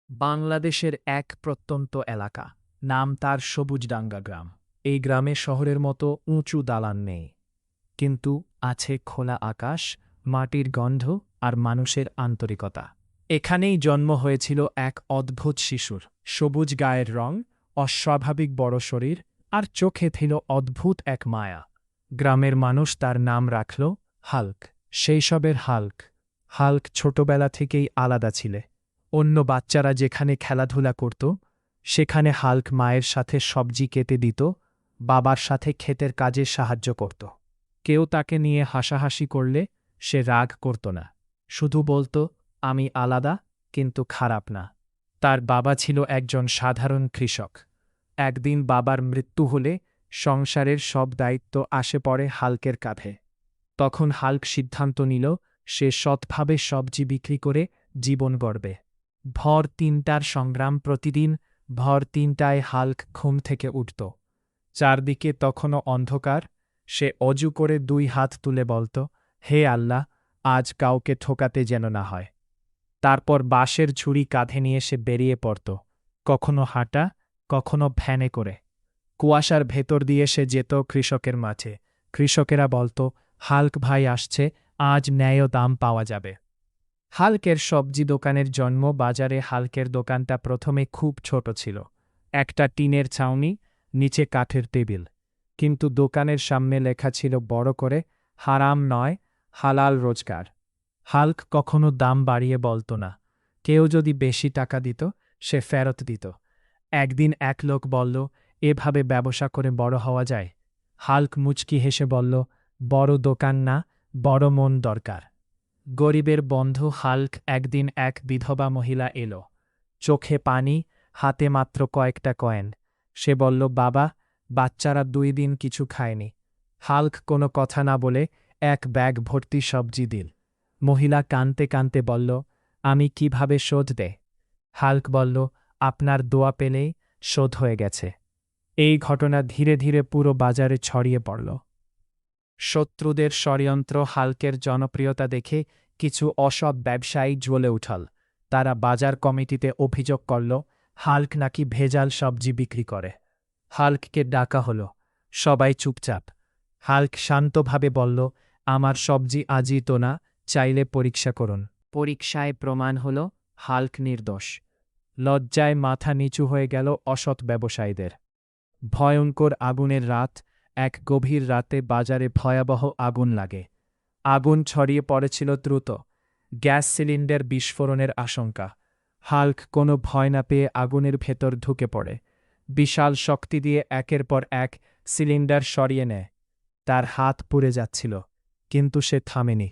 বাংলাদেশের এক প্রত্যন্ত এলাকা, নাম তার সবুজডাঙ্গা গ্রাম। এই গ্রামে শহরের মতো উঁচু দালান নেই, কিন্তু আছে খোলা আকাশ, মাটির গন্ধ আর মানুষের আন্তরিকতা। এখানেই জন্ম হয়েছিল এক অদ্ভুত শিশুর। সবুজ গায়ের রং, অস্বাভাবিক বড় শরীর আর চোখে ছিল অদ্ভুত এক মায়া। গ্রামের মানুষ তার নাম রাখল হাল্ক। শৈশবের হাল্ক। হাল্ক ছোটবেলা থেকেই আলাদা ছিলে। অন্য বাচ্চারা যেখানে খেলাধুলা করত, সেখানে হাল্ক মায়ের সাথে সবজি কেটে দিত, বাবার সাথে ক্ষেতের কাজে সাহায্য করত। কেউ তাকে নিয়ে হাসাহাসি করলে সে রাগ করত না, শুধু বলত, আমি আলাদা, কিন্তু খারাপ না। তার বাবা ছিল একজন সাধারণ কৃষক। একদিন বাবার মৃত্যু হলে সংসারের সব দায়িত্ব আসে পড়ে হাল্কের কাঁধে। তখন হাল্ক সিদ্ধান্ত নিল সে সৎভাবে সবজি বিক্রি করে জীবন গড়বে। ভর ৩টার সংগ্রাম প্রতিদিন। ভর ৩টায় হাল্ক ঘুম থেকে উঠত। চারদিকে তখনও অন্ধকার। সে অজু করে ২ হাত তুলে বলত, হে আল্লাহ, আজ কাউকে ঠোকাতে যেন না হয়। তারপর বাঁশের ঝুড়ি কাঁধে নিয়ে সে বেরিয়ে পড়ত, কখনো হাঁটা, কখনো ভ্যানে করে। কুয়াশার ভেতর দিয়ে সে যেত কৃষকের মাঠে। কৃষকেরা বলত, হাল্ক ভাই আসছে, আজ ন্যায় দাম পাওয়া যাবে। হাল্কের সবজি দোকানের জন্ম। বাজারে হাল্কের দোকানটা প্রথমে খুব ছোট ছিল। একটা টিনের ছাউনি, নিচে কাঠের টেবিল। কিন্তু দোকানের সামনে লেখা ছিল বড় করে, হারাম নয়, হালাল রোজগার। হাল্ক কখনো দাম বাড়িয়ে বলত না। কেউ যদি বেশি টাকা দিত, সে ফেরত দিত। একদিন এক লোক বলল, এভাবে ব্যবসা করে বড় হওয়া যায়? হাল্ক মুচকি হেসে বলল, বড় দোকান না, বড় মন দরকার। গরিবের বন্ধু হাল্ক। একদিন এক বিধবা মহিলা এলো, চোখে পানি, হাতে মাত্র কয়েকটা কয়েন। সে বলল, বাবা, বাচ্চারা 2 দিন কিছু খায়নি। হাল্ক কোনো কথা না বলে এক ব্যাগ ভর্তি সবজি দিল। মহিলা কাঁদতে কাঁদতে বলল, আমি কিভাবে শোধ দে? হাল্ক বলল, আপনার দোয়া পেলেই শোধ হয়ে গেছে। এই ঘটনা ধীরে ধীরে পুরো বাজারে ছড়িয়ে পড়ল। শত্রুদের ষড়যন্ত্র। হাল্কের জনপ্রিয়তা দেখে কিছু অসৎ ব্যবসায়ী জ্বলে উঠল। তারা বাজার কমিটিতে অভিযোগ করল, হাল্ক নাকি ভেজাল সবজি বিক্রি করে। হাল্ককে ডাকা হলো। সবাই চুপচাপ। হাল্ক শান্তভাবে বলল, আমার সবজি আজই তো না, চাইলে পরীক্ষা করুন। পরীক্ষায় প্রমাণ হল হাল্ক নির্দোষ। লজ্জায় মাথা নিচু হয়ে গেল অসৎ ব্যবসায়ীদের। ভয়ঙ্কর আগুনের রাত। এক গভীর রাতে বাজারে ভয়াবহ আগুন লাগে। আগুন ছড়িয়ে পড়েছিল দ্রুত। গ্যাস সিলিন্ডার বিস্ফোরণের আশঙ্কা। হাল্ক কোনো ভয় না পেয়ে আগুনের ভেতর ঢুকে পড়ে। বিশাল শক্তি দিয়ে একের পর এক সিলিন্ডার সরিয়ে নেয়। তার হাত পুড়ে যাচ্ছিল, কিন্তু সে থামেনি।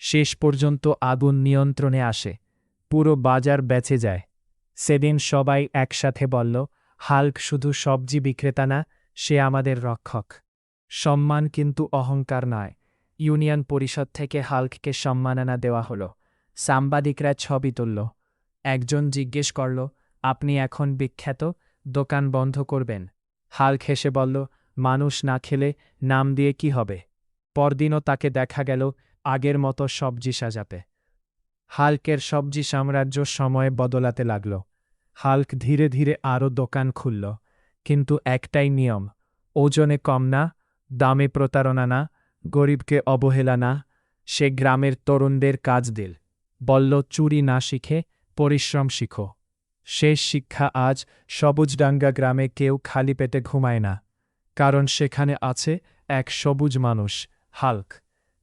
শেষ পর্যন্ত আগুন নিয়ন্ত্রণে আসে। পুরো বাজার বেঁচে যায়। সেদিন সবাই একসাথে বলল, হাল্ক শুধু সবজি বিক্রেতা না, সে আমাদের রক্ষক। সম্মান কিন্তু অহংকার নয়। ইউনিয়ন পরিষদ থেকে হাল্ককে সম্মাননা দেওয়া হলো। সাংবাদিকরা ছবি তুলল। একজন জিজ্ঞেস করল, আপনি এখন বিখ্যাত, দোকান বন্ধ করবেন? হাল্ক হেসে বলল, মানুষ না খেলে নাম দিয়ে কি হবে? পরদিনও তাকে দেখা গেল আগের মতো সবজি সাজাতে। হাল্কের সবজি সাম্রাজ্য সময়ে বদলাতে লাগল। হাল্ক ধীরে ধীরে আরও দোকান খুলল, কিন্তু একটাই নিয়ম, ওজনে কম না, দামে প্রতারণা না, গরিবকে অবহেলা না। সে গ্রামের তরুণদের কাজ দিল, বলল, চুরি না শিখে পরিশ্রম শিখো। শেষ শিক্ষা আজ সবুজডাঙ্গা গ্রামে কেউ খালি পেটে ঘুমায় না, কারণ সেখানে আছে এক সবুজ মানুষ, হাল্ক।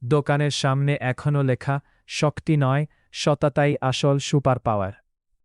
দোকানের সামনে এখনও লেখা, শক্তি নয়, সততাই আসল সুপার পাওয়ার।